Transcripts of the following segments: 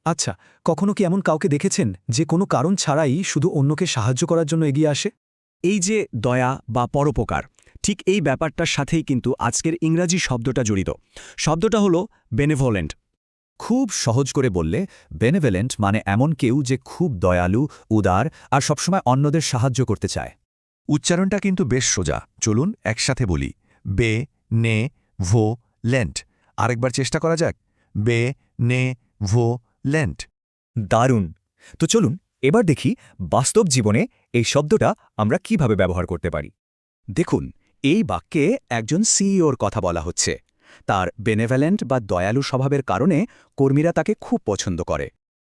আচ্ছা, কখনো কি এমন কাউকে দেখেছেন যে কোনো কারণ ছাড়াই শুধু অন্যকে সাহায্য করার জন্য এগিয়ে আসে? এই যে দয়া বা পরোপকার, ঠিক এই ব্যাপারটার সাথেই কিন্তু আজকের ইংরাজি শব্দটা জড়িত। শব্দটা হলো বেনেভোলেন্ট। খুব সহজ করে বললে বেনেভেলেন্ট মানে এমন কেউ যে খুব দয়ালু, উদার আর সবসময় অন্যদের সাহায্য করতে চায়। উচ্চারণটা কিন্তু বেশ সোজা, চলুন একসাথে বলি। বে নে ভো লেন্ট। আরেকবার চেষ্টা করা যাক। বে নে ভো লেন্ট। দারুণ। তো চলুন এবার দেখি বাস্তব জীবনে এই শব্দটা আমরা কিভাবে ব্যবহার করতে পারি। দেখুন, এই বাক্যে একজন সিইওর কথা বলা হচ্ছে। তার বেনেভেলেন্ট বা দয়ালু স্বভাবের কারণে কর্মীরা তাকে খুব পছন্দ করে।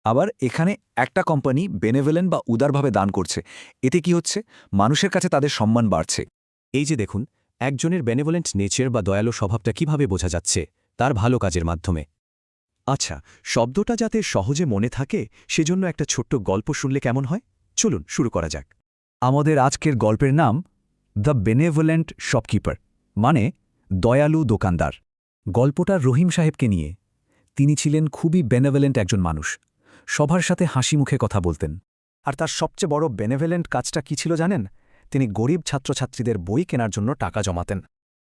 আবার এখানে একটা কোম্পানি বেনেভেলেন্ট বা উদারভাবে দান করছে, এতে কি হচ্ছে? মানুষের কাছে তাদের সম্মান বাড়ছে। এই যে দেখুন, একজনের বেনেভোলেন্ট নেচার বা দয়ালু স্বভাবটা কিভাবে বোঝা যাচ্ছে, তার ভালো কাজের মাধ্যমে। আচ্ছা, শব্দটা যাতে সহজে মনে থাকে সেজন্য একটা ছোট্ট গল্প শুনলে কেমন হয়? চলুন শুরু করা যাক। আমাদের আজকের গল্পের নাম দ্য বেনেভোলেন্ট শপকিপার, মানে দয়ালু দোকানদার। গল্পটা রহিম সাহেবকে নিয়ে। তিনি ছিলেন খুবই বেনেভোলেন্ট একজন মানুষ, সবার সাথে হাসি মুখে কথা বলতেন। আর তার সবচেয়ে বড় বেনেভেলেন্ট কাজটা কি ছিল জানেন? তিনি গরিব ছাত্রছাত্রীদের বই কেনার জন্য টাকা জমাতেন।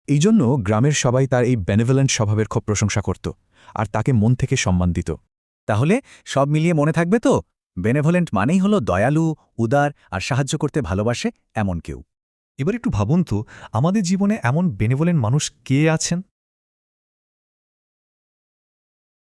এই জন্য গ্রামের সবাই তার এই বেনেভোলেন্ট স্বভাবের খুব প্রশংসা করত আর তাকে মন থেকে সম্মান দিত। তাহলে সব মিলিয়ে মনে থাকবে তো, বেনেভোলেন্ট মানেই হলো দয়ালু, উদার আর সাহায্য করতে ভালোবাসে এমন কেউ। এবার একটু ভাবুন তো, আমাদের জীবনে এমন বেনেভোলেন্ট মানুষ কে আছেন?